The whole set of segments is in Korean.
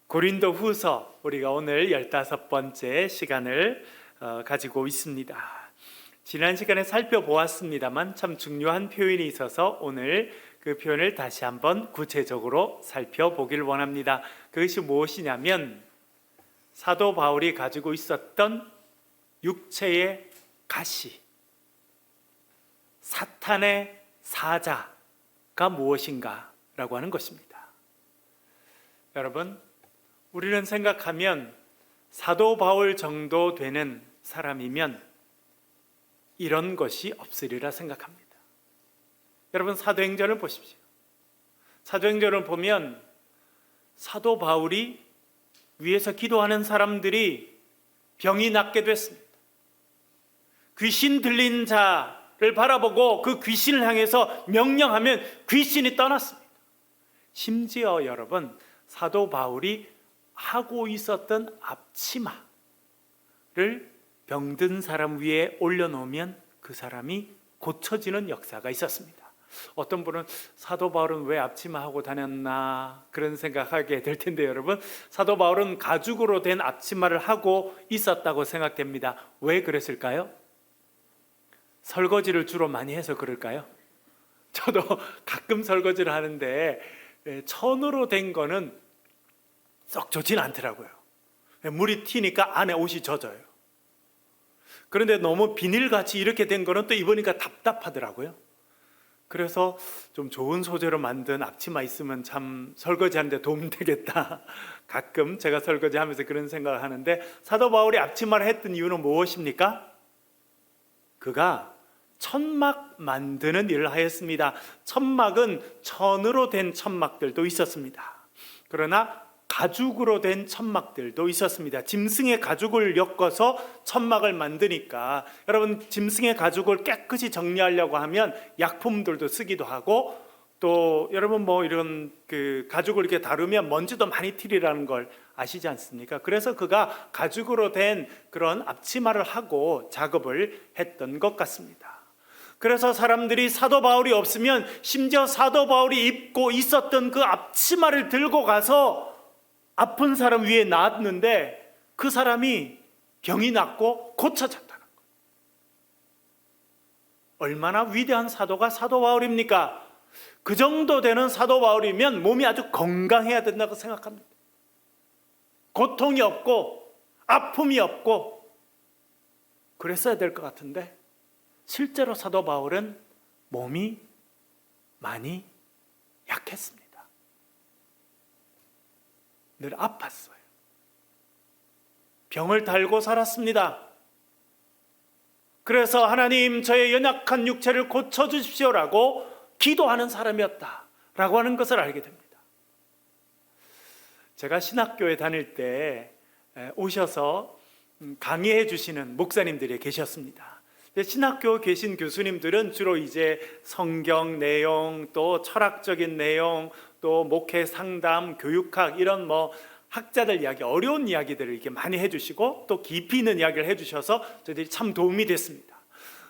고린도 후서 우리가 오늘 15번째 시간을 가지고 있습니다. 지난 시간에 살펴보았습니다만 참 중요한 표현이 있어서 오늘 그 표현을 다시 한번 구체적으로 살펴보길 원합니다. 그것이 무엇이냐면 사도 바울이 가지고 있었던 육체의 가시, 사탄의 사자가 무엇인가라고 하는 것입니다. 여러분, 우리는 생각하면 사도 바울 정도 되는 사람이면 이런 것이 없으리라 생각합니다. 여러분, 사도행전을 보십시오. 사도행전을 보면 사도 바울이 위에서 기도하는 사람들이 병이 낫게 됐습니다. 귀신 들린 자를 바라보고 그 귀신을 향해서 명령하면 귀신이 떠났습니다. 심지어 여러분, 사도 바울이 하고 있었던 앞치마를 병든 사람 위에 올려놓으면 그 사람이 고쳐지는 역사가 있었습니다. 어떤 분은 사도 바울은 왜 앞치마 하고 다녔나 그런 생각하게 될 텐데, 여러분, 사도 바울은 가죽으로 된 앞치마를 하고 있었다고 생각됩니다. 왜 그랬을까요? 설거지를 주로 많이 해서 그럴까요? 저도 가끔 설거지를 하는데 천으로 된 거는 썩 좋진 않더라고요. 물이 튀니까 안에 옷이 젖어요. 그런데 너무 비닐같이 이렇게 된 거는 또 입으니까 답답하더라고요. 그래서 좀 좋은 소재로 만든 앞치마 있으면 참 설거지하는데 도움 되겠다. 가끔 제가 설거지하면서 그런 생각을 하는데, 사도 바울이 앞치마를 했던 이유는 무엇입니까? 그가 천막 만드는 일을 하였습니다. 천막은 천으로 된 천막들도 있었습니다. 그러나 가죽으로 된 천막들도 있었습니다. 짐승의 가죽을 엮어서 천막을 만드니까, 여러분, 짐승의 가죽을 깨끗이 정리하려고 하면 약품들도 쓰기도 하고, 또 여러분 이런 그 가죽을 이렇게 다루면 먼지도 많이 튀리라는 걸 아시지 않습니까? 그래서 그가 가죽으로 된 그런 앞치마를 하고 작업을 했던 것 같습니다. 그래서 사람들이 사도 바울이 없으면 심지어 사도 바울이 입고 있었던 그 앞치마를 들고 가서 아픈 사람 위에 놨는데 그 사람이 병이 낫고 고쳐졌다는 거예요. 얼마나 위대한 사도가 사도 바울입니까? 그 정도 되는 사도 바울이면 몸이 아주 건강해야 된다고 생각합니다. 고통이 없고 아픔이 없고 그랬어야 될 것 같은데, 실제로 사도 바울은 몸이 많이 약했습니다. 늘 아팠어요. 병을 달고 살았습니다. 그래서 하나님, 저의 연약한 육체를 고쳐주십시오라고 기도하는 사람이었다라고 하는 것을 알게 됩니다. 제가 신학교에 다닐 때 오셔서 강의해 주시는 목사님들이 계셨습니다. 신학교 계신 교수님들은 주로 이제 성경 내용, 또 철학적인 내용, 또 목회 상담, 교육학, 이런 학자들 이야기, 어려운 이야기들을 이렇게 많이 해주시고 또 깊이 있는 이야기를 해주셔서 저희들이 참 도움이 됐습니다.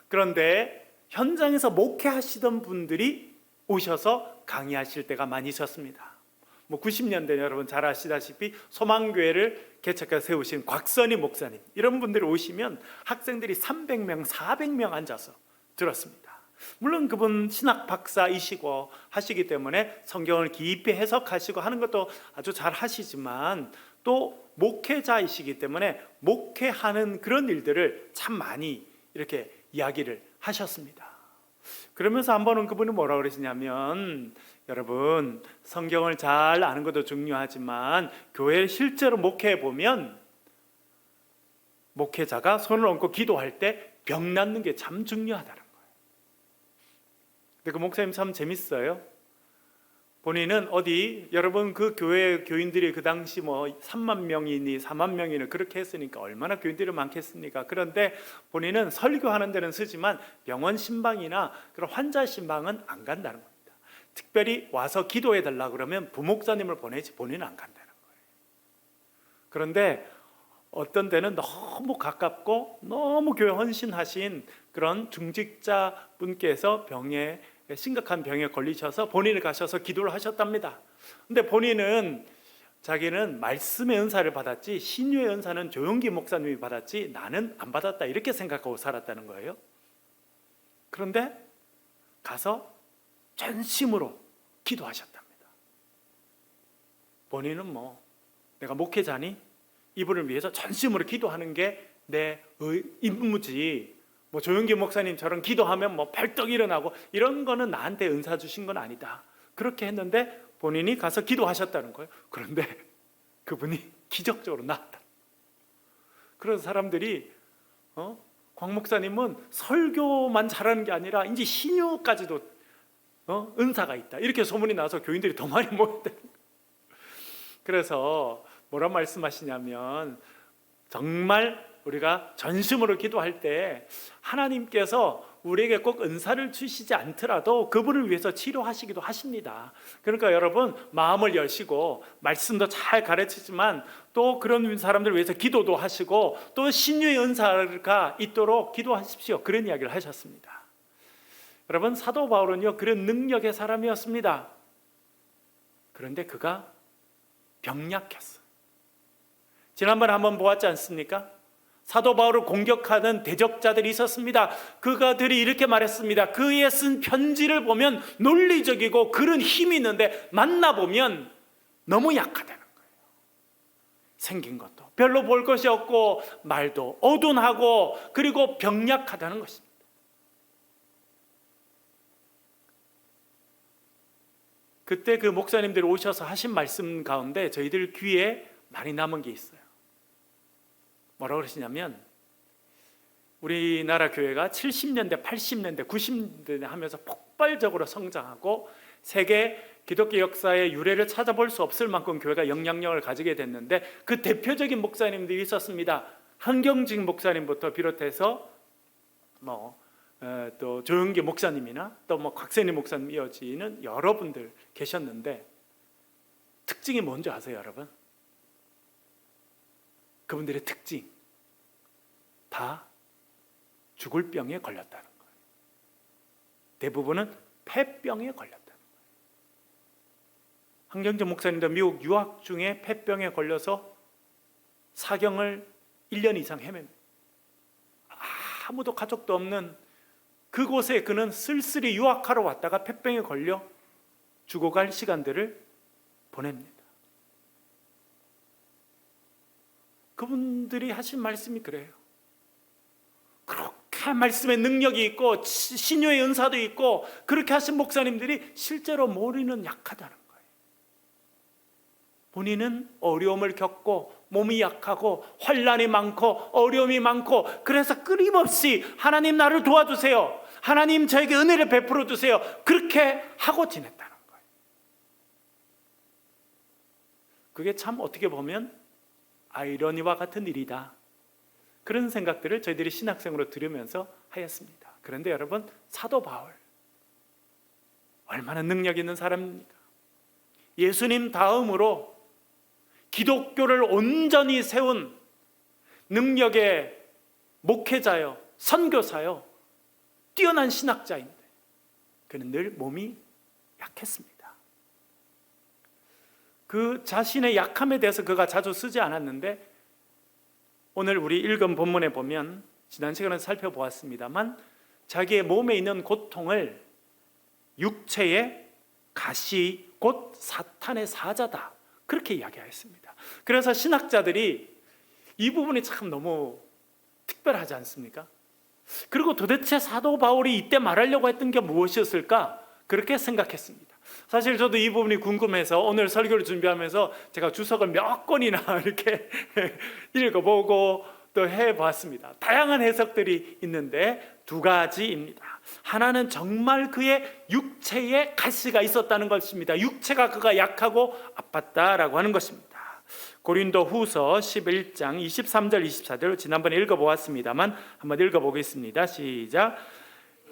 그런데 현장에서 목회하시던 분들이 오셔서 강의하실 때가 많이 있었습니다. 90년대 여러분 잘 아시다시피 소망교회를 개척해서 세우신 곽선희 목사님, 이런 분들이 오시면 학생들이 300명, 400명 앉아서 들었습니다. 물론 그분 신학 박사이시고 하시기 때문에 성경을 깊이 해석하시고 하는 것도 아주 잘 하시지만, 또 목회자이시기 때문에 목회하는 그런 일들을 참 많이 이렇게 이야기를 하셨습니다. 그러면서 한 번은 그분이 뭐라고 그러시냐면, 여러분, 성경을 잘 아는 것도 중요하지만 교회에 실제로 목회해 보면 목회자가 손을 얹고 기도할 때 병 낫는 게 참 중요하다는 거예요. 근데 그 목사님 참 재밌어요. 본인은 여러분 그 교회 교인들이 그 당시 3만 명이니 4만 명이니 그렇게 했으니까 얼마나 교인들이 많겠습니까? 그런데 본인은 설교하는 데는 쓰지만 병원 신방이나 그런 환자 신방은 안 간다는 겁니다. 특별히 와서 기도해 달라 그러면 부목사님을 보내지 본인은 안 간다는 거예요. 그런데 어떤 데는 너무 가깝고 너무 교회 헌신하신 그런 중직자 분께서 심각한 병에 걸리셔서 본인이 가셔서 기도를 하셨답니다. 근데 본인은 자기는 말씀의 은사를 받았지 신유의 은사는 조용기 목사님이 받았지 나는 안 받았다 이렇게 생각하고 살았다는 거예요. 그런데 가서 전심으로 기도하셨답니다. 본인은 뭐 내가 목회자니 이분을 위해서 전심으로 기도하는 게 내 임무지, 뭐 조용기 목사님처럼 기도하면 뭐 벌떡 일어나고 이런 거는 나한테 은사 주신 건 아니다. 그렇게 했는데 본인이 가서 기도하셨다는 거예요. 그런데 그분이 기적적으로 나았다. 그래서 사람들이 광 목사님은 설교만 잘하는 게 아니라 이제 신유까지도 은사가 있다 이렇게 소문이 나서 교인들이 더 많이 모였대. 그래서 뭐라 말씀하시냐면 정말 우리가 전심으로 기도할 때 하나님께서 우리에게 꼭 은사를 주시지 않더라도 그분을 위해서 치료하시기도 하십니다. 그러니까 여러분 마음을 여시고 말씀도 잘 가르치지만 또 그런 사람들을 위해서 기도도 하시고 또 신유의 은사가 있도록 기도하십시오. 그런 이야기를 하셨습니다. 여러분 사도 바울은요 그런 능력의 사람이었습니다. 그런데 그가 병약했어요. 지난번에 한번 보았지 않습니까? 사도 바울을 공격하는 대적자들이 있었습니다. 그들이 이렇게 말했습니다. 그의 쓴 편지를 보면 논리적이고 그런 힘이 있는데 만나보면 너무 약하다는 거예요. 생긴 것도 별로 볼 것이 없고 말도 어둔하고 그리고 병약하다는 것입니다. 그때 그 목사님들이 오셔서 하신 말씀 가운데 저희들 귀에 많이 남은 게 있어요. 뭐라고 그러시냐면 우리나라 교회가 70년대, 80년대, 90년대 하면서 폭발적으로 성장하고 세계 기독교 역사의 유래를 찾아볼 수 없을 만큼 교회가 영향력을 가지게 됐는데 그 대표적인 목사님들이 있었습니다. 한경직 목사님부터 비롯해서 또 조용기 목사님이나 또 곽선희 목사님 이어지는 여러분들 계셨는데 특징이 뭔지 아세요, 여러분? 그분들의 특징 다 죽을 병에 걸렸다는 거예요. 대부분은 폐병에 걸렸다는 거예요. 한경재 목사님도 미국 유학 중에 폐병에 걸려서 사경을 1년 이상 헤맵니다. 아무도 가족도 없는 그곳에 그는 쓸쓸히 유학하러 왔다가 폐병에 걸려 죽어갈 시간들을 보냅니다. 그분들이 하신 말씀이 그래요. 그렇게 말씀의 능력이 있고 신유의 은사도 있고 그렇게 하신 목사님들이 실제로 머리는 약하다는 거예요. 본인은 어려움을 겪고 몸이 약하고 환난이 많고 어려움이 많고 그래서 끊임없이 하나님 나를 도와주세요. 하나님 저에게 은혜를 베풀어 주세요. 그렇게 하고 지냈다는 거예요. 그게 참 어떻게 보면 아이러니와 같은 일이다. 그런 생각들을 저희들이 신학생으로 들으면서 하였습니다. 그런데 여러분 사도 바울 얼마나 능력 있는 사람입니까? 예수님 다음으로 기독교를 온전히 세운 능력의 목회자요, 선교사요, 뛰어난 신학자인데 그는 늘 몸이 약했습니다. 그 자신의 약함에 대해서 그가 자주 쓰지 않았는데 오늘 우리 읽은 본문에 보면 지난 시간에 살펴보았습니다만 자기의 몸에 있는 고통을 육체의 가시 곧 사탄의 사자다 그렇게 이야기하였습니다. 그래서 신학자들이 이 부분이 참 너무 특별하지 않습니까? 그리고 도대체 사도 바울이 이때 말하려고 했던 게 무엇이었을까? 그렇게 생각했습니다. 사실 저도 이 부분이 궁금해서 오늘 설교를 준비하면서 제가 주석을 몇 권이나 이렇게 읽어보고 또 해봤습니다. 다양한 해석들이 있는데 두 가지입니다. 하나는 정말 그의 육체에 가시가 있었다는 것입니다. 육체가 그가 약하고 아팠다라고 하는 것입니다. 고린도 후서 11장 23절 24절 지난번에 읽어보았습니다만 한번 읽어보겠습니다. 시작.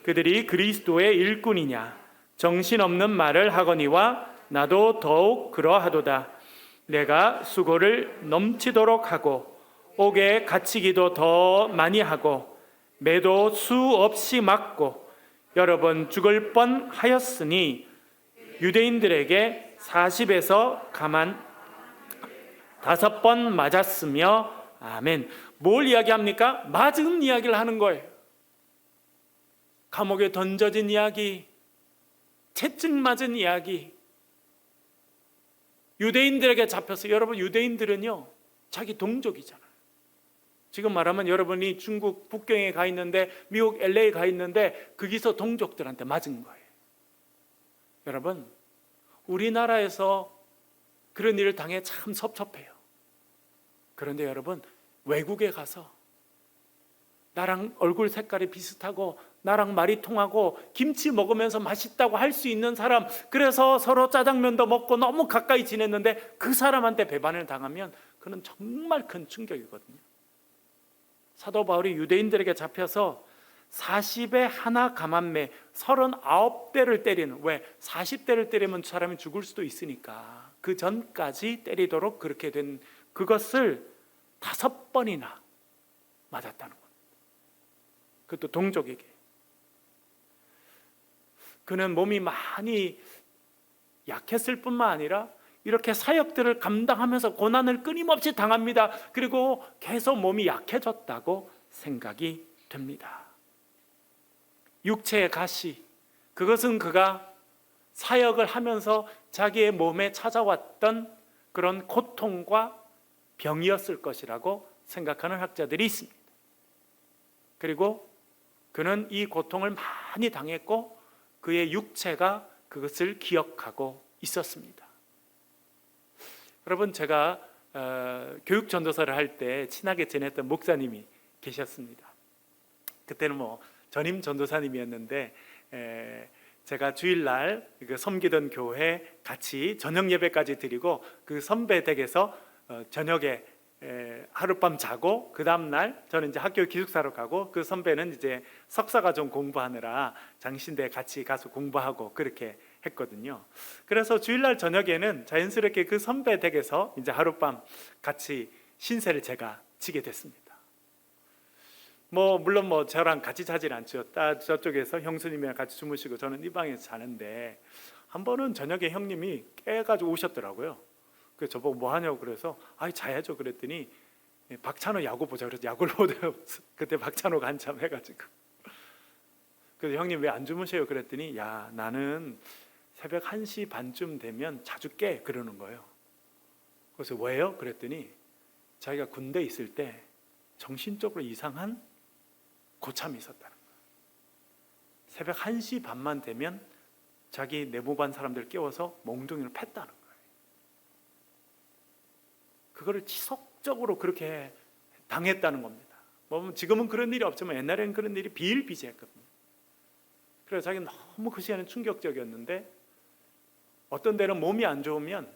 그들이 그리스도의 일꾼이냐 정신없는 말을 하거니와 나도 더욱 그러하도다. 내가 수고를 넘치도록 하고 옥에 갇히기도 더 많이 하고 매도 수 없이 맞고 여러 번 죽을 뻔하였으니 유대인들에게 40에서 가만 5번 맞았으며 아멘. 뭘 이야기합니까? 맞은 이야기를 하는 거예요. 감옥에 던져진 이야기, 채찍 맞은 이야기, 유대인들에게 잡혀서, 여러분 유대인들은요 자기 동족이잖아요. 지금 말하면 여러분이 중국 북경에 가 있는데, 미국 LA 가 있는데 거기서 동족들한테 맞은 거예요. 여러분, 우리나라에서 그런 일을 당해 참 섭섭해요. 그런데 여러분, 외국에 가서 나랑 얼굴 색깔이 비슷하고 나랑 말이 통하고 김치 먹으면서 맛있다고 할 수 있는 사람, 그래서 서로 짜장면도 먹고 너무 가까이 지냈는데 그 사람한테 배반을 당하면 그는 정말 큰 충격이거든요. 사도 바울이 유대인들에게 잡혀서 40에 하나 감한매 39대를 때리는, 왜? 40대를 때리면 사람이 죽을 수도 있으니까 그 전까지 때리도록 그렇게 된 그것을 5번이나 맞았다는 겁니다. 그것도 동족에게. 그는 몸이 많이 약했을 뿐만 아니라 이렇게 사역들을 감당하면서 고난을 끊임없이 당합니다. 그리고 계속 몸이 약해졌다고 생각이 됩니다. 육체의 가시, 그것은 그가 사역을 하면서 자기의 몸에 찾아왔던 그런 고통과 병이었을 것이라고 생각하는 학자들이 있습니다. 그리고 그는 이 고통을 많이 당했고 그의 육체가 그것을 기억하고 있었습니다. 여러분, 제가 교육 전도사를 할 때 친하게 지냈던 목사님이 계셨습니다. 그때는 전임 전도사님이었는데 제가 주일날 섬기던 교회 같이 저녁 예배까지 드리고 그 선배 댁에서 저녁에 하룻밤 자고 그 다음날 저는 이제 학교 기숙사로 가고 그 선배는 이제 석사과정 공부하느라 장신대에 같이 가서 공부하고 그렇게 했거든요. 그래서 주일날 저녁에는 자연스럽게 그 선배 댁에서 이제 하룻밤 같이 신세를 제가 지게 됐습니다. 물론 저랑 같이 자진 않죠. 저쪽에서 형수님이랑 같이 주무시고 저는 이 방에서 자는데 한 번은 저녁에 형님이 깨가지고 오셨더라고요. 그래서 저보고 뭐 하냐고 그래서 자야죠 그랬더니 박찬호 야구 보자 그래서 야구를 보다가 그때 박찬호가 한참 해가지고 그래서 형님 왜 안 주무세요 그랬더니 야 나는 새벽 1시 반쯤 되면 자주 깨 그러는 거예요. 그래서 왜요? 그랬더니 자기가 군대에 있을 때 정신적으로 이상한 고참이 있었다는 거예요. 새벽 1시 반만 되면 자기 내무반 사람들 깨워서 몽둥이를 팼다는 거예요. 그거를 지속적으로 그렇게 당했다는 겁니다. 지금은 그런 일이 없지만 옛날에는 그런 일이 비일비재했거든요. 그래서 자기는 너무 그 시간은 충격적이었는데 어떤 데는 몸이 안 좋으면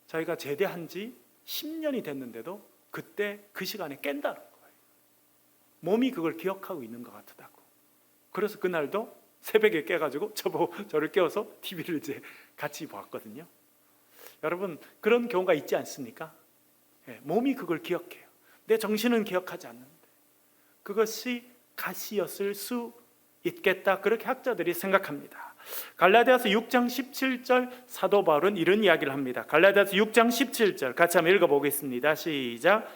자기가 제대한 지 10년이 됐는데도 그때 그 시간에 깬다는 거예요. 몸이 그걸 기억하고 있는 것 같다고. 그래서 그날도 새벽에 깨가지고 저를 깨워서 TV를 이제 같이 봤거든요. 여러분 그런 경우가 있지 않습니까? 몸이 그걸 기억해요. 내 정신은 기억하지 않는데 그것이 가시였을 수 있겠다, 그렇게 학자들이 생각합니다. 갈라디아서 6장 17절 사도 바울은 이런 이야기를 합니다. 갈라디아서 6장 17절 같이 한번 읽어보겠습니다. 시작.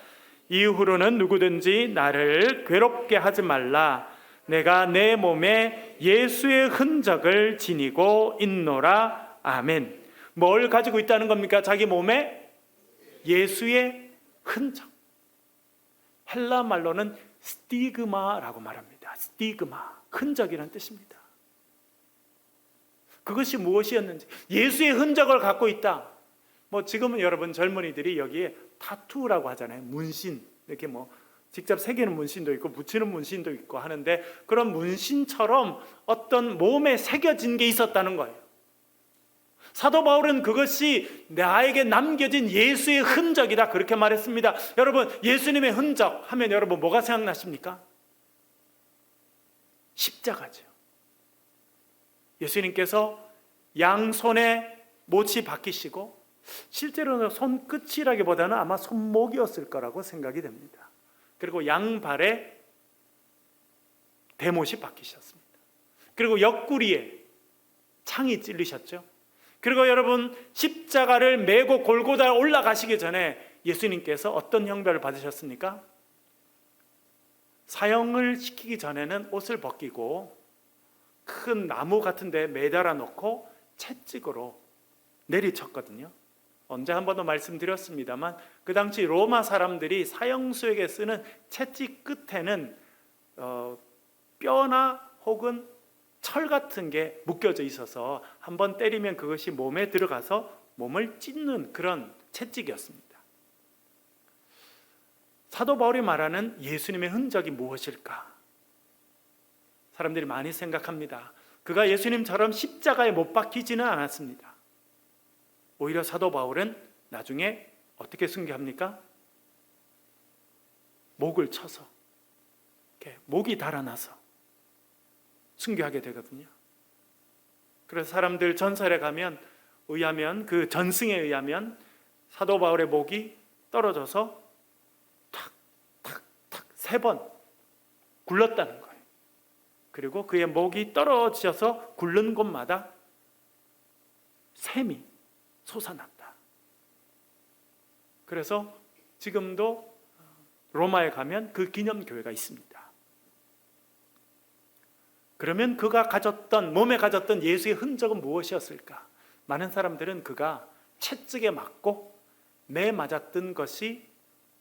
이후로는 누구든지 나를 괴롭게 하지 말라. 내가 내 몸에 예수의 흔적을 지니고 있노라. 아멘. 뭘 가지고 있다는 겁니까? 자기 몸에 예수의 흔적. 헬라 말로는 스티그마라고 말합니다. 스티그마, 흔적이라는 뜻입니다. 그것이 무엇이었는지, 예수의 흔적을 갖고 있다. 지금은 여러분 젊은이들이 여기에 타투라고 하잖아요. 문신, 이렇게 직접 새기는 문신도 있고 붙이는 문신도 있고 하는데 그런 문신처럼 어떤 몸에 새겨진 게 있었다는 거예요. 사도 바울은 그것이 나에게 남겨진 예수의 흔적이다, 그렇게 말했습니다. 여러분, 예수님의 흔적 하면 여러분 뭐가 생각나십니까? 십자가죠. 예수님께서 양손에 못이 박히시고 실제로는 손끝이라기보다는 아마 손목이었을 거라고 생각이 됩니다. 그리고 양발에 대못이 박히셨습니다. 그리고 옆구리에 창이 찔리셨죠. 그리고 여러분 십자가를 메고 골고다 올라가시기 전에 예수님께서 어떤 형벌을 받으셨습니까? 사형을 시키기 전에는 옷을 벗기고 큰 나무 같은 데 매달아 놓고 채찍으로 내리쳤거든요. 언제 한 번도 말씀드렸습니다만 그 당시 로마 사람들이 사형수에게 쓰는 채찍 끝에는 뼈나 혹은 철 같은 게 묶여져 있어서 한 번 때리면 그것이 몸에 들어가서 몸을 찢는 그런 채찍이었습니다. 사도 바울이 말하는 예수님의 흔적이 무엇일까? 사람들이 많이 생각합니다. 그가 예수님처럼 십자가에 못 박히지는 않았습니다. 오히려 사도 바울은 나중에 어떻게 순교합니까? 목을 쳐서, 이렇게 목이 달아나서 순교하게 되거든요. 그래서 사람들 전설에 의하면 그 전승에 의하면 사도 바울의 목이 떨어져서 탁탁탁 3번 굴렀다는 거예요. 그리고 그의 목이 떨어져서 굴른 곳마다 샘이 솟아났다. 그래서 지금도 로마에 가면 그 기념교회가 있습니다. 그러면 그가 몸에 가졌던 예수의 흔적은 무엇이었을까? 많은 사람들은 그가 채찍에 맞고 매 맞았던 것이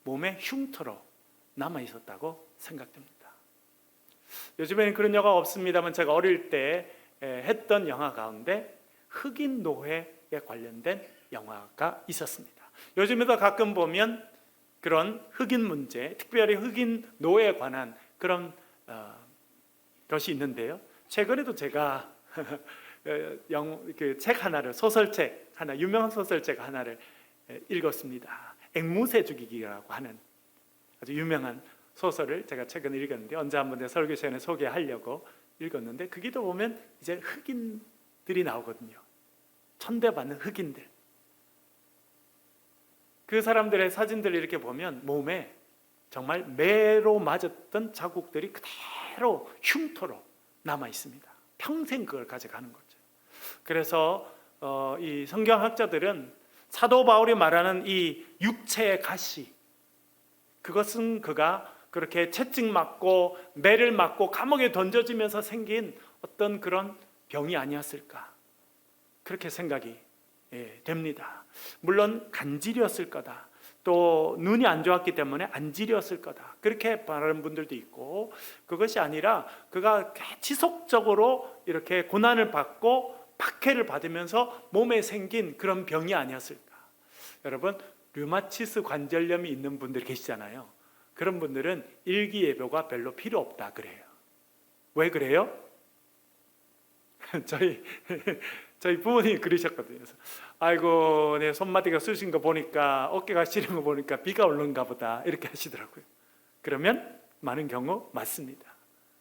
몸에 흉터로 남아 있었다고 생각됩니다. 요즘에는 그런 영화가 없습니다만 제가 어릴 때 했던 영화 가운데 흑인 노예에 관련된 영화가 있었습니다. 요즘에도 가끔 보면 그런 흑인 문제, 특별히 흑인 노예에 관한 그런 것이 있는데요. 최근에도 제가 책 하나를, 소설책 하나, 유명한 소설책 하나를 읽었습니다. 앵무새 죽이기라고 하는 아주 유명한 소설을 제가 최근에 읽었는데 언제 한번 내 설교 시간에 소개하려고 읽었는데 거기도 보면 이제 흑인들이 나오거든요. 천대받는 흑인들. 그 사람들의 사진들을 이렇게 보면 몸에 정말 매로 맞았던 자국들이 그대로 흉터로 남아 있습니다. 평생 그걸 가져가는 거죠. 그래서 이 성경학자들은 사도 바울이 말하는 이 육체의 가시, 그것은 그가 그렇게 채찍 맞고 매를 맞고 감옥에 던져지면서 생긴 어떤 그런 병이 아니었을까, 그렇게 생각이 됩니다. 물론 간질이었을 거다, 또 눈이 안 좋았기 때문에 안질이었을 거다, 그렇게 말하는 분들도 있고, 그것이 아니라 그가 지속적으로 이렇게 고난을 받고 박해를 받으면서 몸에 생긴 그런 병이 아니었을까. 여러분, 류마티스 관절염이 있는 분들 계시잖아요. 그런 분들은 일기예보가 별로 필요 없다 그래요. 왜 그래요? 저희 부모님이 그러셨거든요. 그래서 아이고, 내 손마디가 쑤신 거 보니까, 어깨가 시린 거 보니까 비가 오는가 보다, 이렇게 하시더라고요. 그러면 많은 경우 맞습니다.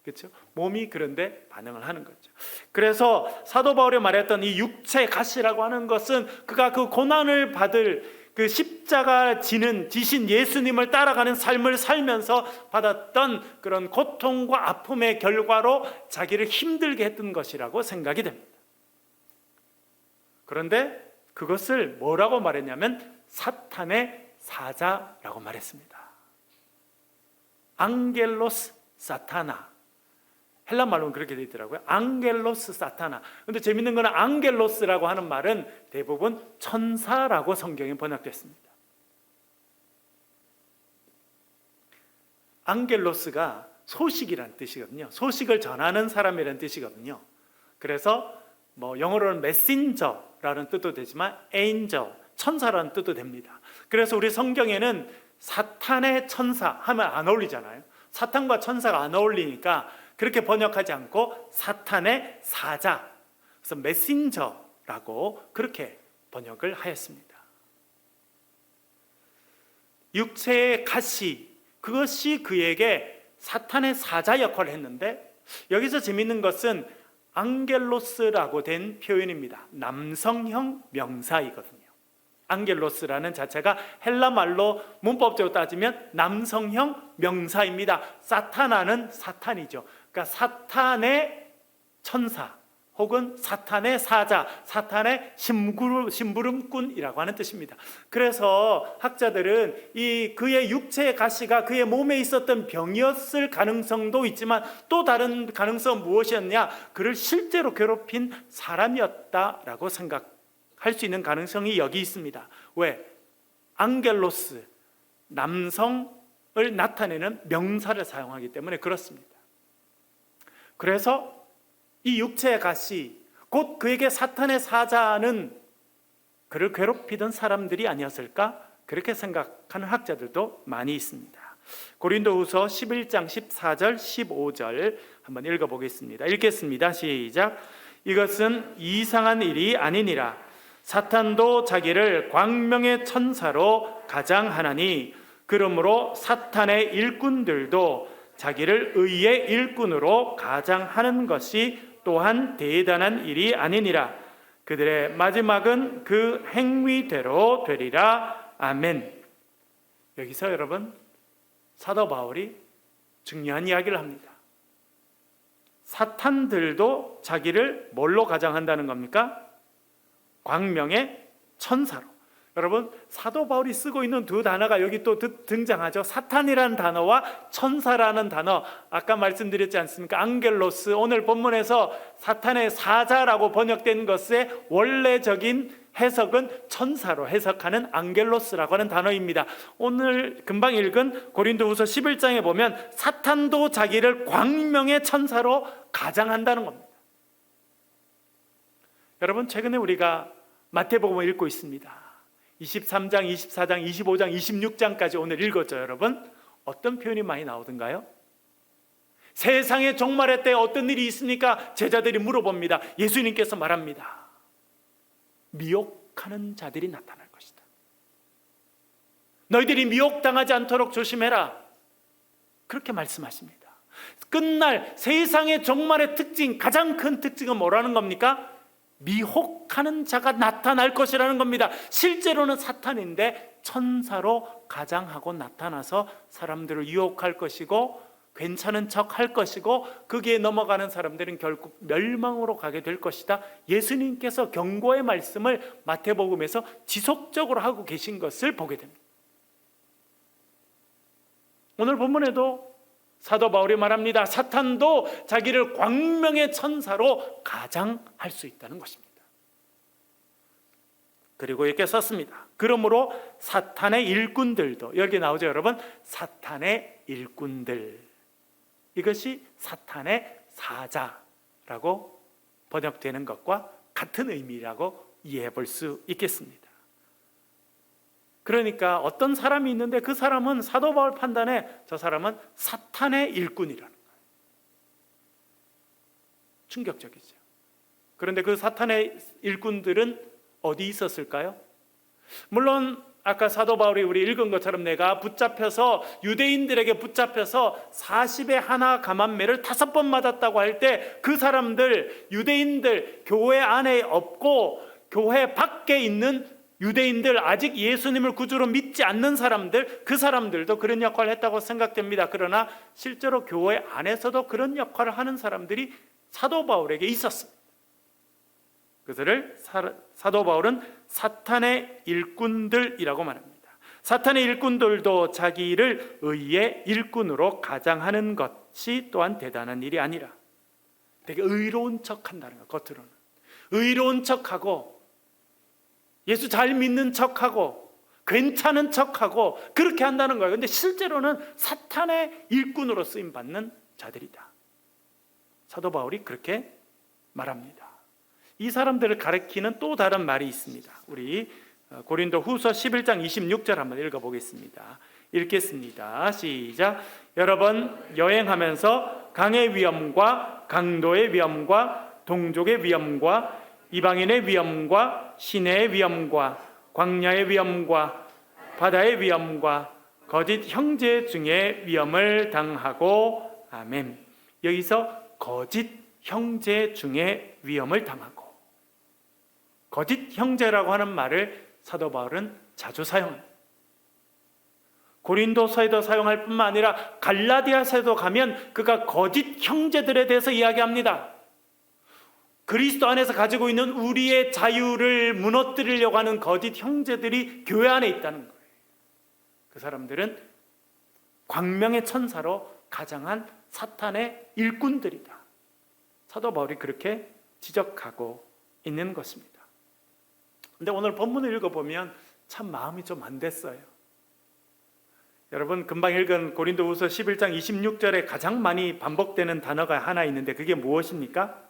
그렇죠? 몸이 그런데 반응을 하는 거죠. 그래서 사도 바울이 말했던 이 육체 가시라고 하는 것은 그가 그 고난을 받을 그 십자가 지신 예수님을 따라가는 삶을 살면서 받았던 그런 고통과 아픔의 결과로 자기를 힘들게 했던 것이라고 생각이 됩니다. 그런데 그것을 뭐라고 말했냐면 사탄의 사자라고 말했습니다. 앙겔로스 사타나, 헬라 말로는 그렇게 되어 있더라고요. 앙겔로스 사타나. 근데 재밌는 거는 앙겔로스라고 하는 말은 대부분 천사라고 성경에 번역됐습니다. 앙겔로스가 소식이란 뜻이거든요. 소식을 전하는 사람이라는 뜻이거든요. 그래서 영어로는 메신저라는 뜻도 되지만 에인저, 천사라는 뜻도 됩니다. 그래서 우리 성경에는 사탄의 천사 하면 안 어울리잖아요. 사탄과 천사가 안 어울리니까 그렇게 번역하지 않고 사탄의 사자, 그래서 메신저라고 그렇게 번역을 하였습니다. 육체의 가시, 그것이 그에게 사탄의 사자 역할을 했는데, 여기서 재밌는 것은 앙겔로스라고 된 표현입니다. 남성형 명사이거든요. 앙겔로스라는 자체가 헬라 말로 문법적으로 따지면 남성형 명사입니다. 사타나는 사탄이죠. 그러니까 사탄의 천사, 혹은 사탄의 사자, 사탄의 심부름꾼이라고 하는 뜻입니다. 그래서 학자들은 그의 육체의 가시가 그의 몸에 있었던 병이었을 가능성도 있지만 또 다른 가능성은 무엇이었냐? 그를 실제로 괴롭힌 사람이었다라고 생각할 수 있는 가능성이 여기 있습니다. 왜? 앙겔로스, 남성을 나타내는 명사를 사용하기 때문에 그렇습니다. 그래서 이 육체의 가시, 곧 그에게 사탄의 사자는 그를 괴롭히던 사람들이 아니었을까? 그렇게 생각하는 학자들도 많이 있습니다. 고린도후서 11장 14절 15절 한번 읽어보겠습니다. 읽겠습니다. 시작. 이것은 이상한 일이 아니니라. 사탄도 자기를 광명의 천사로 가장하나니 그러므로 사탄의 일꾼들도 자기를 의의 일꾼으로 가장하는 것이 또한 대단한 일이 아니니라. 그들의 마지막은 그 행위대로 되리라. 아멘. 여기서 여러분, 사도 바울이 중요한 이야기를 합니다. 사탄들도 자기를 뭘로 가장한다는 겁니까? 광명의 천사로. 여러분, 사도 바울이 쓰고 있는 두 단어가 여기 또 등장하죠. 사탄이라는 단어와 천사라는 단어. 아까 말씀드렸지 않습니까? 앙겔로스. 오늘 본문에서 사탄의 사자라고 번역된 것의 원래적인 해석은 천사로 해석하는 앙겔로스라고 하는 단어입니다. 오늘 금방 읽은 고린도후서 11장에 보면 사탄도 자기를 광명의 천사로 가장한다는 겁니다. 여러분, 최근에 우리가 마태복음을 읽고 있습니다. 23장, 24장, 25장, 26장까지 오늘 읽었죠, 여러분? 어떤 표현이 많이 나오던가요? 세상의 종말의 때 어떤 일이 있습니까? 제자들이 물어봅니다. 예수님께서 말합니다. 미혹하는 자들이 나타날 것이다. 너희들이 미혹당하지 않도록 조심해라. 그렇게 말씀하십니다. 끝날 세상의 종말의 특징, 가장 큰 특징은 뭐라는 겁니까? 미혹하는 자가 나타날 것이라는 겁니다. 실제로는 사탄인데 천사로 가장하고 나타나서 사람들을 유혹할 것이고 괜찮은 척 할 것이고 거기에 넘어가는 사람들은 결국 멸망으로 가게 될 것이다. 예수님께서 경고의 말씀을 마태복음에서 지속적으로 하고 계신 것을 보게 됩니다. 오늘 본문에도 사도 바울이 말합니다. 사탄도 자기를 광명의 천사로 가장할 수 있다는 것입니다. 그리고 이렇게 썼습니다. 그러므로 사탄의 일꾼들도, 여기 나오죠, 여러분? 사탄의 일꾼들. 이것이 사탄의 사자라고 번역되는 것과 같은 의미라고 이해해 볼 수 있겠습니다. 그러니까 어떤 사람이 있는데 그 사람은 사도 바울 판단에 저 사람은 사탄의 일꾼이라는 거예요. 충격적이죠. 그런데 그 사탄의 일꾼들은 어디 있었을까요? 물론 아까 사도 바울이 우리 읽은 것처럼 내가 붙잡혀서 유대인들에게 붙잡혀서 40에 하나 감한매를 5번 맞았다고 할 때 그 사람들, 유대인들, 교회 안에 없고 교회 밖에 있는 유대인들, 아직 예수님을 구주로 믿지 않는 사람들, 그 사람들도 그런 역할을 했다고 생각됩니다. 그러나 실제로 교회 안에서도 그런 역할을 하는 사람들이 사도 바울에게 있었습니다. 그들을 사도 바울은 사탄의 일꾼들이라고 말합니다. 사탄의 일꾼들도 자기를 의의 일꾼으로 가장하는 것이 또한 대단한 일이 아니라, 되게 의로운 척한다는 것. 겉으로는 의로운 척하고 예수 잘 믿는 척하고 괜찮은 척하고 그렇게 한다는 거예요. 그런데 실제로는 사탄의 일꾼으로 쓰임받는 자들이다. 사도 바울이 그렇게 말합니다. 이 사람들을 가리키는 또 다른 말이 있습니다. 우리 고린도 후서 11장 26절 한번 읽어보겠습니다. 읽겠습니다. 시작. 여러 번 여행하면서 강의 위험과 강도의 위험과 동족의 위험과 이방인의 위험과 시내의 위험과 광야의 위험과 바다의 위험과 거짓 형제 중에 위험을 당하고, 아멘. 여기서 거짓 형제 중에 위험을 당하고, 거짓 형제라고 하는 말을 사도 바울은 자주 사용합니다. 고린도서에도 사용할 뿐만 아니라 갈라디아서에도 가면 그가 거짓 형제들에 대해서 이야기합니다. 그리스도 안에서 가지고 있는 우리의 자유를 무너뜨리려고 하는 거짓 형제들이 교회 안에 있다는 거예요. 그 사람들은 광명의 천사로 가장한 사탄의 일꾼들이다. 사도 바울이 그렇게 지적하고 있는 것입니다. 근데 오늘 본문을 읽어보면 참 마음이 좀 안 됐어요. 여러분, 금방 읽은 고린도후서 11장 26절에 가장 많이 반복되는 단어가 하나 있는데 그게 무엇입니까?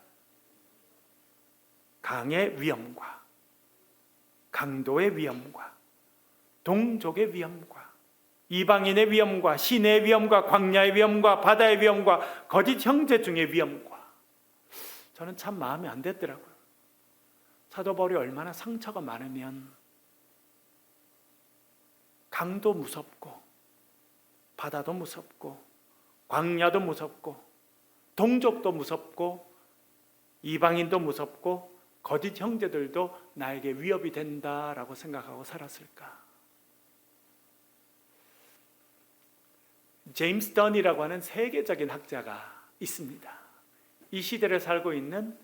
강의 위엄과 강도의 위엄과 동족의 위엄과 이방인의 위엄과 신의 위엄과 광야의 위엄과 바다의 위엄과 거짓 형제 중의 위엄과, 저는 참 마음이 안 됐더라고요. 사도 바울이 얼마나 상처가 많으면 강도 무섭고 바다도 무섭고 광야도 무섭고 동족도 무섭고 이방인도 무섭고 거짓 형제들도 나에게 위협이 된다라고 생각하고 살았을까? 제임스 던이라고 하는 세계적인 학자가 있습니다. 이 시대를 살고 있는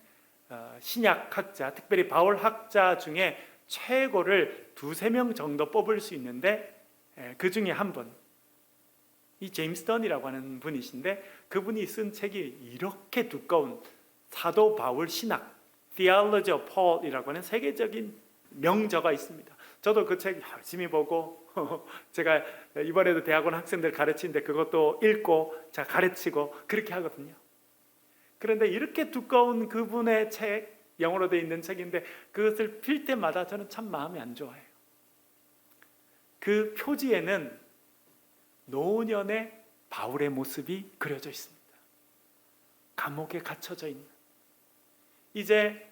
신약학자, 특별히 바울 학자 중에 최고를 2-3명 정도 뽑을 수 있는데 그 중에 한 분, 이 제임스 던이라고 하는 분이신데 그분이 쓴 책이 이렇게 두꺼운 사도 바울 신학, Theology of Paul이라고 하는 세계적인 명저가 있습니다. 저도 그 책 열심히 보고 제가 이번에도 대학원 학생들 가르치는데 그것도 읽고 제가 가르치고 그렇게 하거든요. 그런데 이렇게 두꺼운 그분의 책, 영어로 되어 있는 책인데 그것을 필 때마다 저는 참 마음이 안 좋아요. 그 표지에는 노년의 바울의 모습이 그려져 있습니다. 감옥에 갇혀져 있는, 이제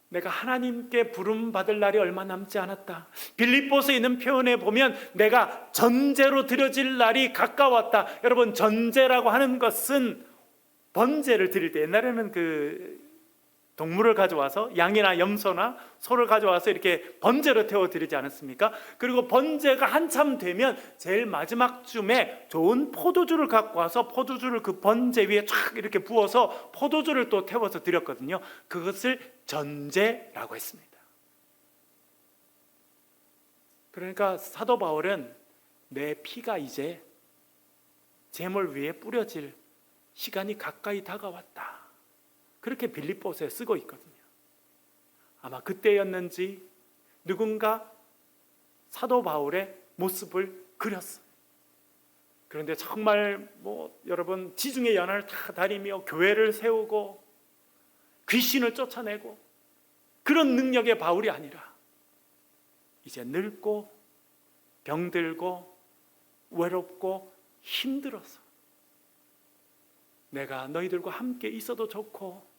내가 하나님께 부름 받을 날이 얼마 남지 않았다. 빌립보서에 있는 표현에 보면 내가 전제로 드려질 날이 가까웠다. 여러분, 전제라고 하는 것은 번제를 드릴 때, 옛날에는 그 동물을 가져와서 양이나 염소나 소를 가져와서 이렇게 번제로 태워드리지 않았습니까? 그리고 번제가 한참 되면 제일 마지막 쯤에 좋은 포도주를 갖고 와서 포도주를 그 번제 위에 쫙 이렇게 부어서 포도주를 또 태워서 드렸거든요. 그것을 전제라고 했습니다. 그러니까 사도 바울은 내 피가 이제 제물 위에 뿌려질 시간이 가까이 다가왔다, 그렇게 빌립보서에 쓰고 있거든요. 아마 그때였는지 누군가 사도 바울의 모습을 그렸어요. 그런데 정말 여러분, 지중해 연안을 다 다니며 교회를 세우고 귀신을 쫓아내고 그런 능력의 바울이 아니라 이제 늙고 병들고 외롭고 힘들어서 내가 너희들과 함께 있어도 좋고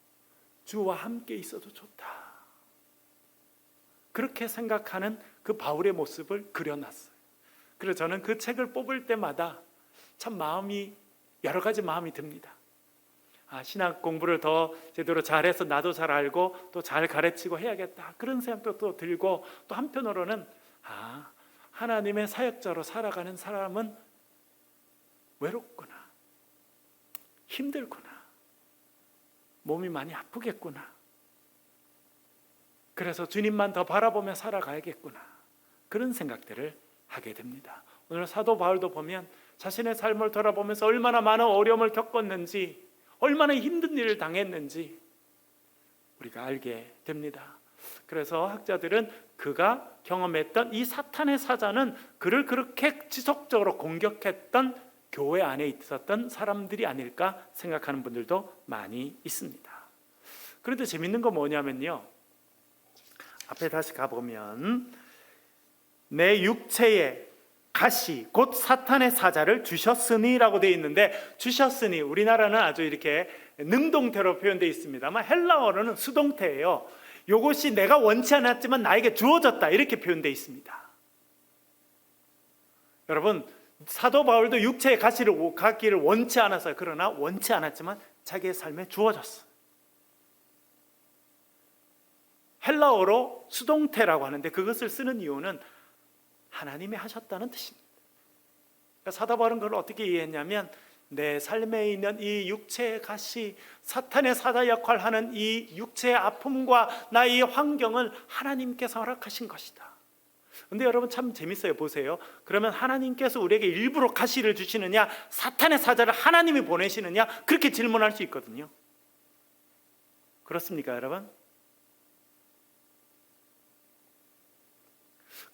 주와 함께 있어도 좋다, 그렇게 생각하는 그 바울의 모습을 그려놨어요. 그래서 저는 그 책을 뽑을 때마다 참 마음이, 여러 가지 마음이 듭니다. 신학 공부를 더 제대로 잘해서 나도 잘 알고 또 잘 가르치고 해야겠다, 그런 생각도 또 들고, 또 한편으로는 하나님의 사역자로 살아가는 사람은 외롭구나, 힘들구나, 몸이 많이 아프겠구나, 그래서 주님만 더 바라보며 살아가야겠구나, 그런 생각들을 하게 됩니다. 오늘 사도 바울도 보면 자신의 삶을 돌아보면서 얼마나 많은 어려움을 겪었는지, 얼마나 힘든 일을 당했는지 우리가 알게 됩니다. 그래서 학자들은 그가 경험했던 이 사탄의 사자는 그를 그렇게 지속적으로 공격했던 교회 안에 있었던 사람들이 아닐까 생각하는 분들도 많이 있습니다. 그런데 재밌는 건 뭐냐면요, 앞에 다시 가보면 내 육체에 가시 곧 사탄의 사자를 주셨으니 라고 되어 있는데, 주셨으니 우리나라는 아주 이렇게 능동태로 표현되어 있습니다만 헬라어로는 수동태예요. 이것이 내가 원치 않았지만 나에게 주어졌다, 이렇게 표현되어 있습니다. 여러분, 사도 바울도 육체의 가시를 갖기를 원치 않았어요. 그러나 원치 않았지만 자기의 삶에 주어졌어요. 헬라어로 수동태라고 하는데 그것을 쓰는 이유는 하나님이 하셨다는 뜻입니다. 그러니까 사도 바울은 그걸 어떻게 이해했냐면 내 삶에 있는 이 육체의 가시, 사탄의 사자 역할을 하는 이 육체의 아픔과 나의 환경을 하나님께서 허락하신 것이다. 근데 여러분 참 재밌어요. 보세요. 그러면 하나님께서 우리에게 일부러 가시를 주시느냐, 사탄의 사자를 하나님이 보내시느냐, 그렇게 질문할 수 있거든요. 그렇습니까, 여러분?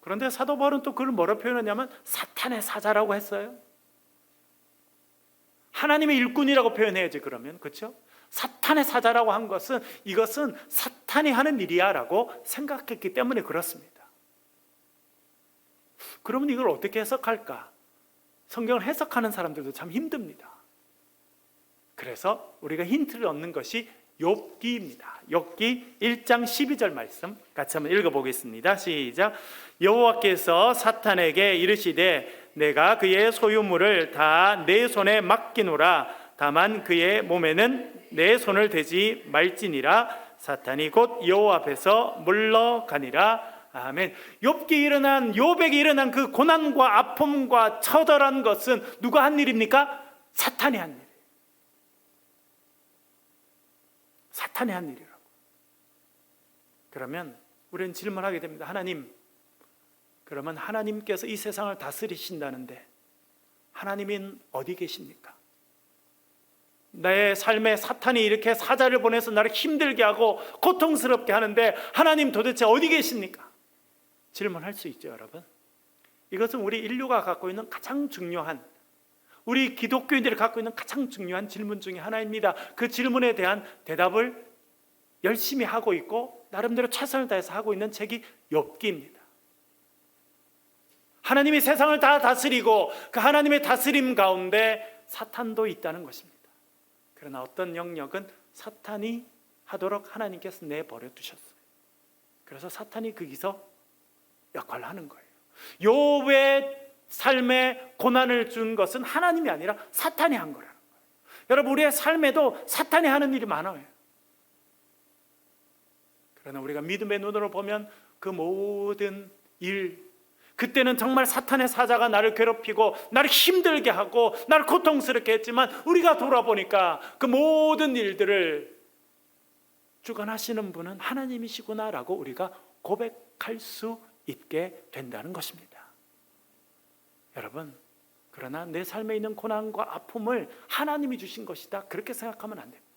그런데 사도 바울은 또 그걸 뭐라 표현하냐면 사탄의 사자라고 했어요. 하나님의 일꾼이라고 표현해야지. 그러면 그렇죠? 사탄의 사자라고 한 것은 이것은 사탄이 하는 일이야 라고 생각했기 때문에 그렇습니다. 그러면 이걸 어떻게 해석할까? 성경을 해석하는 사람들도 참 힘듭니다. 그래서 우리가 힌트를 얻는 것이 욥기입니다. 욥기 1장 12절 말씀 같이 한번 읽어보겠습니다. 시작. 여호와께서 사탄에게 이르시되 내가 그의 소유물을 다 내 손에 맡기노라. 다만 그의 몸에는 내 손을 대지 말지니라. 사탄이 곧 여호와 앞에서 물러가니라. 아멘. 욥에게 일어난 그 고난과 아픔과 처절한 것은 누가 한 일입니까? 사탄이 한 일. 사탄이 한 일이라고. 그러면 우리는 질문하게 됩니다. 하나님, 그러면 하나님께서 이 세상을 다스리신다는데 하나님은 어디 계십니까? 나의 삶에 사탄이 이렇게 사자를 보내서 나를 힘들게 하고 고통스럽게 하는데 하나님 도대체 어디 계십니까? 질문할 수 있죠, 여러분. 이것은 우리 인류가 갖고 있는 가장 중요한, 우리 기독교인들이 갖고 있는 가장 중요한 질문 중에 하나입니다. 그 질문에 대한 대답을 열심히 하고 있고 나름대로 최선을 다해서 하고 있는 책이 욥기입니다. 하나님이 세상을 다 다스리고 그 하나님의 다스림 가운데 사탄도 있다는 것입니다. 그러나 어떤 영역은 사탄이 하도록 하나님께서 내버려 두셨어요. 그래서 사탄이 거기서 역할을 하는 거예요. 욥의 삶에 고난을 준 것은 하나님이 아니라 사탄이 한 거라는 거예요. 여러분, 우리의 삶에도 사탄이 하는 일이 많아요. 그러나 우리가 믿음의 눈으로 보면 그 모든 일, 그때는 정말 사탄의 사자가 나를 괴롭히고 나를 힘들게 하고 나를 고통스럽게 했지만 우리가 돌아보니까 그 모든 일들을 주관하시는 분은 하나님이시구나라고 우리가 고백할 수 있게 된다는 것입니다. 여러분, 그러나 내 삶에 있는 고난과 아픔을 하나님이 주신 것이다, 그렇게 생각하면 안 됩니다.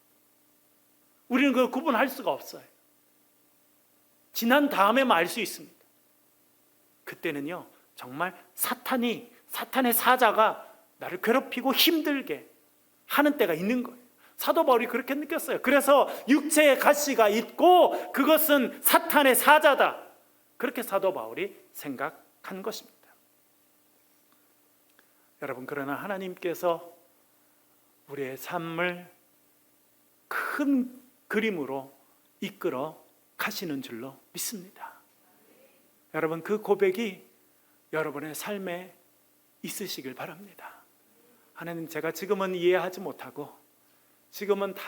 우리는 그걸 구분할 수가 없어요. 지난 다음에만 알 수 있습니다. 그때는요, 정말 사탄의 사자가 나를 괴롭히고 힘들게 하는 때가 있는 거예요. 사도 바울이 그렇게 느꼈어요. 그래서 육체의 가시가 있고 그것은 사탄의 사자다, 그렇게 사도 바울이 생각한 것입니다. 여러분, 그러나 하나님께서 우리의 삶을 큰 그림으로 이끌어 가시는 줄로 믿습니다. 여러분, 그 고백이 여러분의 삶에 있으시길 바랍니다. 하나님, 제가 지금은 이해하지 못하고 지금은 다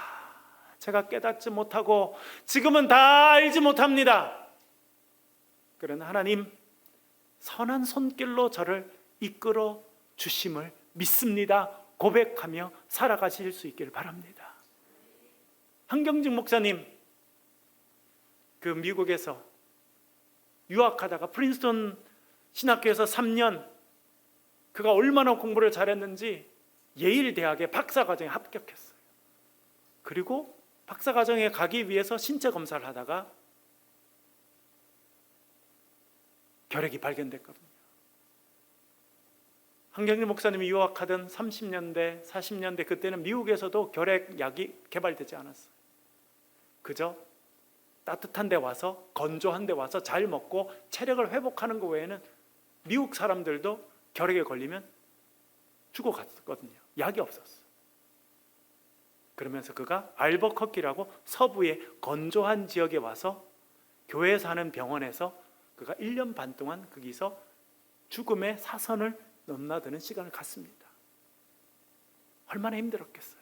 제가 깨닫지 못하고 지금은 다 알지 못합니다. 그러나 하나님, 선한 손길로 저를 이끌어 주심을 믿습니다, 고백하며 살아가실 수 있기를 바랍니다. 한경직 목사님, 그 미국에서 유학하다가 프린스턴 신학교에서 3년, 그가 얼마나 공부를 잘했는지 예일 대학의 박사과정에 합격했어요. 그리고 박사과정에 가기 위해서 신체 검사를 하다가 결핵이 발견됐거든요. 한경림 목사님이 유학하던 30년대, 40년대, 그때는 미국에서도 결핵약이 개발되지 않았어요. 그저 따뜻한 데 와서, 건조한 데 와서 잘 먹고 체력을 회복하는 것 외에는 미국 사람들도 결핵에 걸리면 죽어갔거든요. 약이 없었어요. 그러면서 그가 알버커키라고 서부의 건조한 지역에 와서 교회에 사는 병원에서 그가 1년 반 동안 거기서 죽음의 사선을 넘나드는 시간을 갖습니다. 얼마나 힘들었겠어요.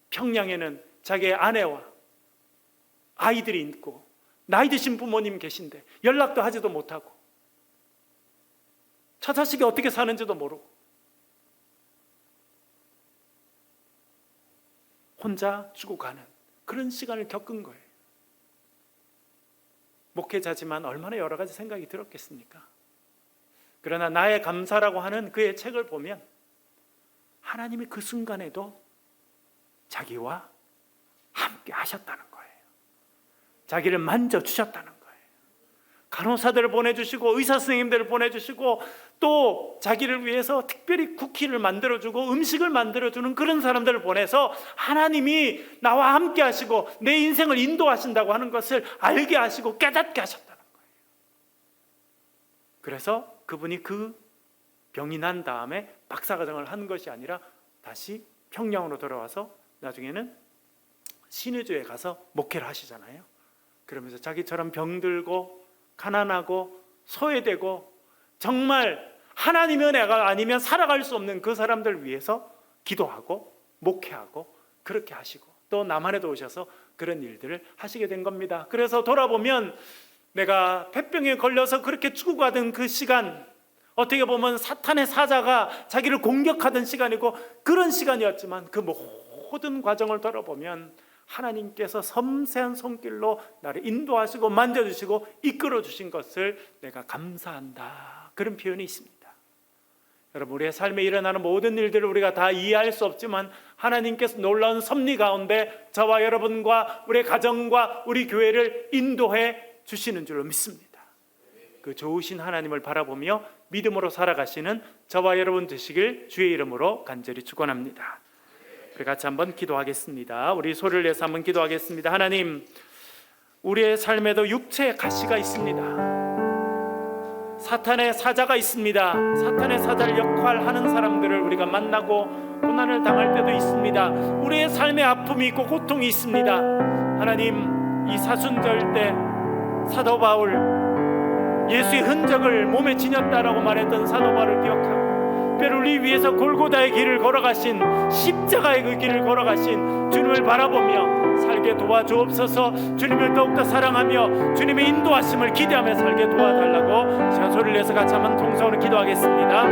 평양에는 자기의 아내와 아이들이 있고 나이 드신 부모님 계신데 연락도 하지도 못하고 저 자식이 어떻게 사는지도 모르고 혼자 죽어가는 그런 시간을 겪은 거예요. 목회자지만 얼마나 여러 가지 생각이 들었겠습니까? 그러나 나의 감사라고 하는 그의 책을 보면 하나님이 그 순간에도 자기와 함께 하셨다는 거예요. 자기를 만져주셨다는 거예요. 간호사들을 보내주시고 의사 선생님들을 보내주시고 또 자기를 위해서 특별히 쿠키를 만들어주고 음식을 만들어주는 그런 사람들을 보내서 하나님이 나와 함께 하시고 내 인생을 인도하신다고 하는 것을 알게 하시고 깨닫게 하셨다는 거예요. 그래서 그분이 그 병이 난 다음에 박사과정을 한 것이 아니라 다시 평양으로 돌아와서 나중에는 신의주에 가서 목회를 하시잖아요. 그러면서 자기처럼 병들고 가난하고 소외되고 정말 하나님의 은혜가 아니면 살아갈 수 없는 그 사람들 위해서 기도하고 목회하고 그렇게 하시고 또 남한에도 오셔서 그런 일들을 하시게 된 겁니다. 그래서 돌아보면 내가 폐병에 걸려서 그렇게 죽어가던 그 시간, 어떻게 보면 사탄의 사자가 자기를 공격하던 시간이고 그런 시간이었지만 그 모든 과정을 돌아보면 하나님께서 섬세한 손길로 나를 인도하시고 만져주시고 이끌어주신 것을 내가 감사한다, 그런 표현이 있습니다. 여러분, 우리의 삶에 일어나는 모든 일들을 우리가 다 이해할 수 없지만 하나님께서 놀라운 섭리 가운데 저와 여러분과 우리 가정과 우리 교회를 인도해 주시는 줄로 믿습니다. 그 좋으신 하나님을 바라보며 믿음으로 살아가시는 저와 여러분 되시길 주의 이름으로 간절히 축원합니다. 우리 같이 한번 기도하겠습니다. 우리 소리를 내서 한번 기도하겠습니다. 하나님, 우리의 삶에도 육체의 가시가 있습니다. 사탄의 사자가 있습니다. 사탄의 사자를 역할하는 사람들을 우리가 만나고 고난을 당할 때도 있습니다. 우리의 삶에 아픔이 있고 고통이 있습니다. 하나님, 이 사순절 때 사도 바울, 예수의 흔적을 몸에 지녔다라고 말했던 사도 바울을 기억하고 특별히 우리 위해서 골고다의 길을 걸어가신, 십자가의 그 길을 걸어가신 주님을 바라보며 살게 도와주옵소서. 주님을 더욱더 사랑하며 주님의 인도하심을 기대하며 살게 도와달라고 제가 소리를 내서 같이 한번 통성으로 기도하겠습니다.